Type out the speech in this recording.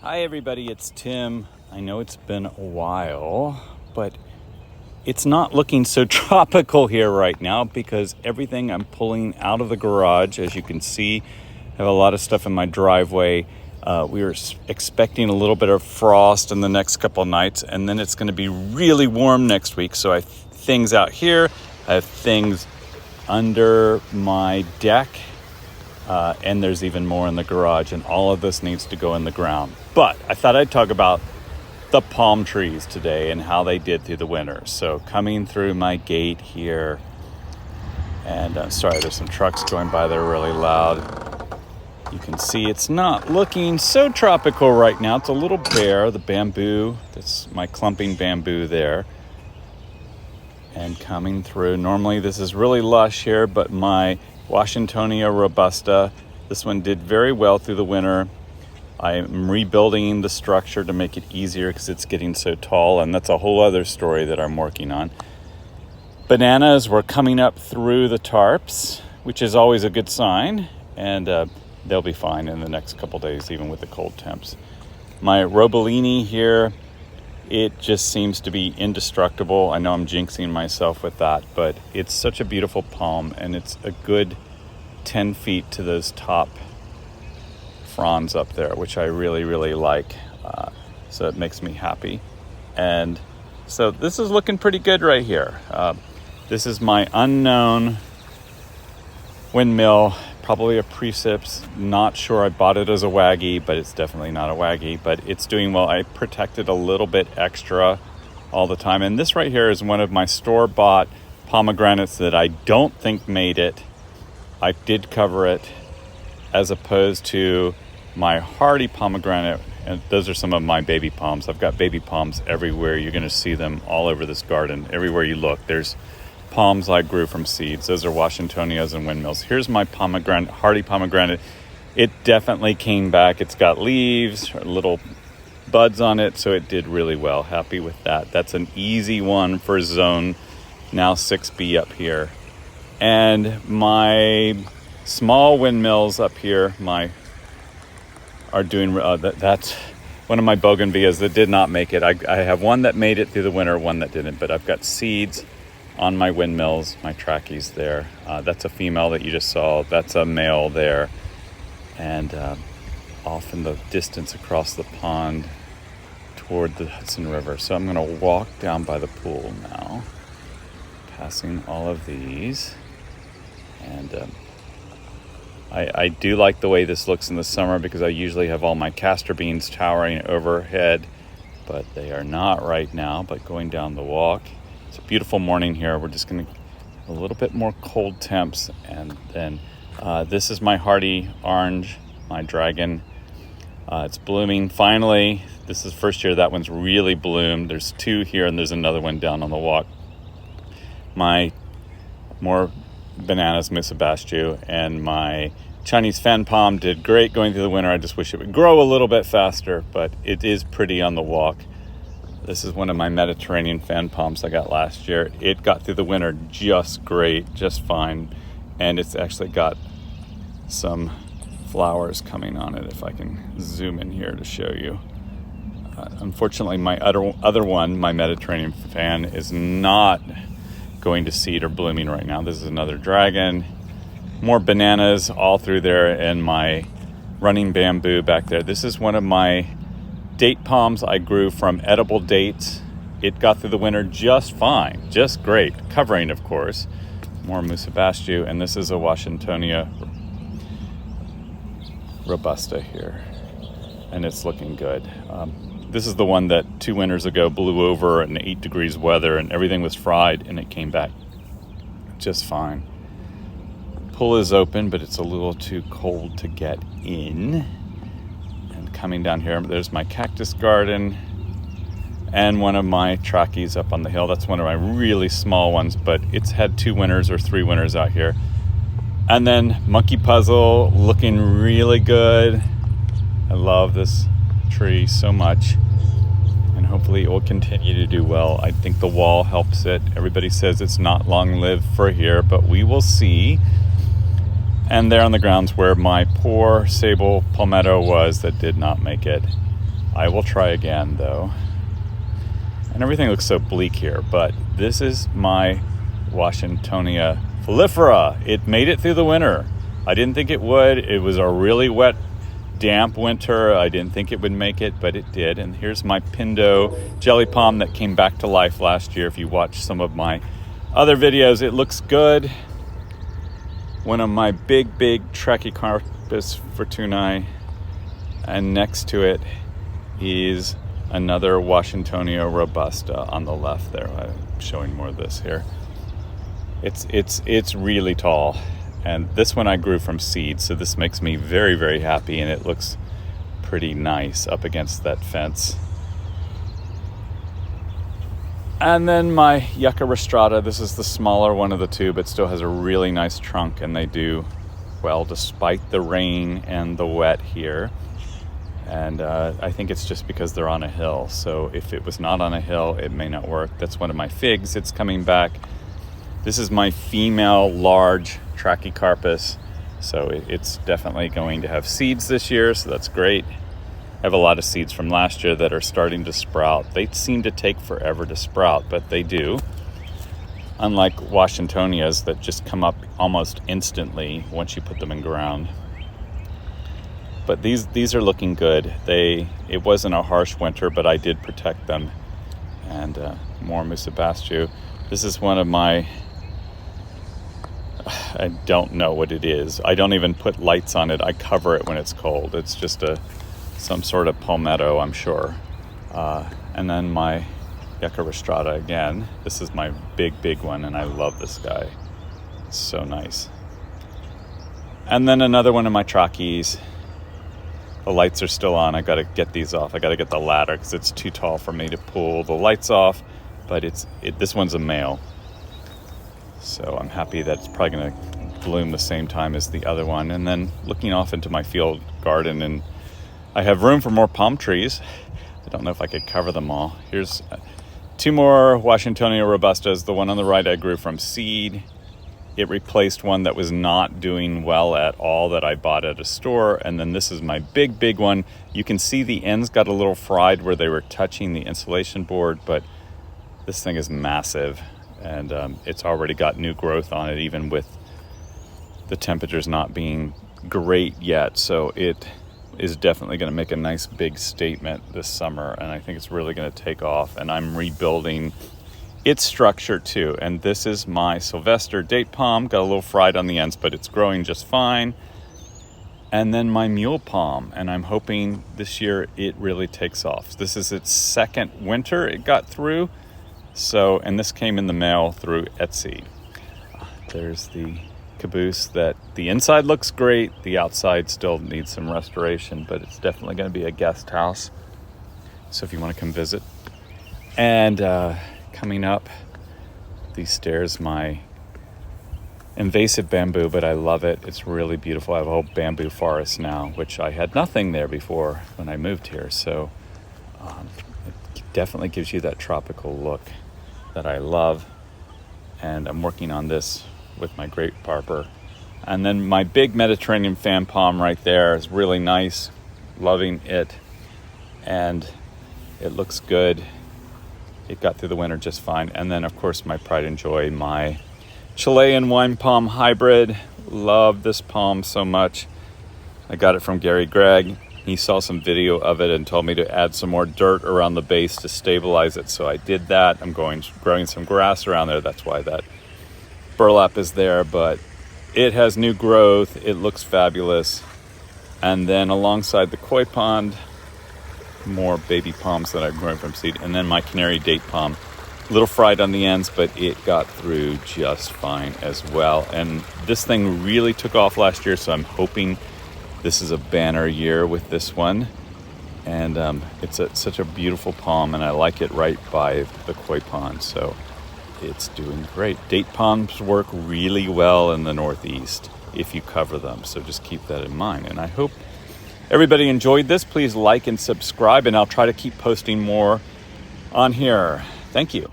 Hi everybody, it's Tim. I know it's been a while, but it's not looking so tropical here right now because everything I'm pulling out of the garage, as you can see, I have a lot of stuff in my driveway. We were expecting a little bit of frost in the next couple of nights, and then it's going to be really warm next week. So I have things out here, I have things under my deck, and there's even more in the garage, and all of this needs to go in the ground. But I thought I'd talk about the palm trees today and how they did through the winter. So coming through my gate here, and sorry, there's some trucks going by, they're really loud. You can see it's not looking so tropical right now. It's a little bare, the bamboo, that's my clumping bamboo there. And coming through, normally this is really lush here, but my Washingtonia robusta, this one did very well through the winter. I'm rebuilding the structure to make it easier because it's getting so tall, and that's a whole other story that I'm working on. Bananas were coming up through the tarps, which is always a good sign, and they'll be fine in the next couple days, even with the cold temps. My Robolini here, it just seems to be indestructible. I know I'm jinxing myself with that, but it's such a beautiful palm, and it's a good 10 feet to those top fronds up there, which I really, really like. So it makes me happy. And so this is looking pretty good right here. This is my unknown windmill, probably a Precipes. Not sure I bought it as a Waggy, but it's definitely not a Waggy, but it's doing well. I protected a little bit extra all the time. And this right here is one of my store-bought pomegranates that I don't think made it. I did cover it, as opposed to my hardy pomegranate, and those are some of my baby palms. I've got baby palms everywhere. You're going to see them all over this garden. Everywhere you look, there's palms I grew from seeds. Those are Washingtonias and windmills. Here's my pomegranate, hardy pomegranate. It definitely came back. It's got leaves, little buds on it, so it did really well. Happy with that. That's an easy one for zone now 6B up here. And my small windmills up here, are doing, that's one of my bougainvilleas that did not make it. I have one that made it through the winter, one that didn't, but I've got seeds on my windmills, my trackies there. That's a female that you just saw. That's a male there. And off in the distance across the pond toward the Hudson River. So I'm going to walk down by the pool now, passing all of these. And I do like the way this looks in the summer because I usually have all my castor beans towering overhead, but they are not right now. But going down the walk, it's a beautiful morning here. We're just going to a little bit more cold temps, and then this is my hardy orange, my dragon. It's blooming finally. This is the first year that one's really bloomed. There's two here, and there's another one down on the walk. My more bananas, Musabastu, and my Chinese fan palm did great going through the winter. I just wish it would grow a little bit faster, but it is pretty on the walk. This is one of my Mediterranean fan palms I got last year. It got through the winter just great, just fine, and it's actually got some flowers coming on it, if I can zoom in here to show you. Unfortunately, my other one, my Mediterranean fan, is not going to seed or blooming right now. This is another dragon. More bananas all through there, and my running bamboo back there. This is one of my date palms I grew from edible dates. It got through the winter just fine, just great. Covering, of course. More Musabastu, and this is a Washingtonia robusta here, and it's looking good. This is the one that 2 winters ago blew over in 8 degrees weather, and everything was fried, and it came back just fine. Pool is open, but it's a little too cold to get in. And coming down here, there's my cactus garden and one of my trackies up on the hill. That's one of my really small ones, but it's had 2 winters or 3 winters out here. And then monkey puzzle looking really good. I love this tree so much, and hopefully it will continue to do well. I think the wall helps it. Everybody says it's not long lived for here, but we will see. And there on the grounds where my poor sable palmetto was that did not make it. I will try again though. And everything looks so bleak here, but this is my Washingtonia Foliifera. It made it through the winter. I didn't think it would. It was a really wet, damp winter. I didn't think it would make it, but it did. And here's my Pindo jelly palm that came back to life last year. If you watch some of my other videos, it looks good. One of my big Trachycarpus fortunei, and next to it is another Washingtonia robusta on the left there. I'm showing more of this here. It's really tall, and this one I grew from seed, so this makes me very, very happy, and it looks pretty nice up against that fence. And then my Yucca rostrata. This is the smaller one of the two, but still has a really nice trunk, and they do well despite the rain and the wet here. And I think it's just because they're on a hill. So if it was not on a hill, it may not work. That's one of my figs. It's coming back. This is my female large Trachycarpus. So it's definitely going to have seeds this year, so that's great. I have a lot of seeds from last year that are starting to sprout. They seem to take forever to sprout, but they do. Unlike Washingtonias that just come up almost instantly once you put them in ground. But these are looking good. It wasn't a harsh winter, but I did protect them. And more Musabastu. This is one of my, I don't know what it is. I don't even put lights on it. I cover it when it's cold. It's just some sort of palmetto, I'm sure. And then my Yucca rostrata again. This is my big one, and I love this guy. It's so nice. And then another one of my Trachys. The lights are still on. I got to get these off. I got to get the ladder because it's too tall for me to pull the lights off. But this one's a male. So I'm happy that it's probably going to bloom the same time as the other one. And then looking off into my field garden, and I have room for more palm trees. I don't know if I could cover them all. Here's two more Washingtonia robustas. The one on the right I grew from seed. It replaced one that was not doing well at all that I bought at a store. And then this is my big one. You can see the ends got a little fried where they were touching the insulation board, but this thing is massive, and it's already got new growth on it, even with the temperatures not being great yet. So it is definitely going to make a nice big statement this summer, and I think it's really going to take off. And I'm rebuilding its structure too. And this is my Sylvester date palm. Got a little fried on the ends, but it's growing just fine. And then my mule palm, and I'm hoping this year it really takes off. This is its second winter it got through. So, and this came in the mail through Etsy. There's the caboose that the inside looks great. The outside still needs some restoration, but it's definitely going to be a guest house. So if you want to come visit. And coming up these stairs, my invasive bamboo, but I love it. It's really beautiful. I have a whole bamboo forest now, which I had nothing there before when I moved here. So it definitely gives you that tropical look that I love. And I'm working on this with my grape Parper. And then my big Mediterranean fan palm right there is really nice. Loving it. And it looks good. It got through the winter just fine. And then, of course, my pride and joy, my Chilean wine palm hybrid. Love this palm so much. I got it from Gary Gregg. He saw some video of it and told me to add some more dirt around the base to stabilize it. So I did that. I'm growing some grass around there. That's why that burlap is there. But it has new growth. It looks fabulous. And then alongside the koi pond, more baby palms that I'm growing from seed. And then my canary date palm, a little fried on the ends, but it got through just fine as well. And this thing really took off last year, so I'm hoping this is a banner year with this one. And it's such a beautiful palm, and I like it right by the koi pond, so it's doing great. Date palms work really well in the Northeast if you cover them, so just keep that in mind. And I hope everybody enjoyed this. Please like and subscribe, and I'll try to keep posting more on here. Thank you.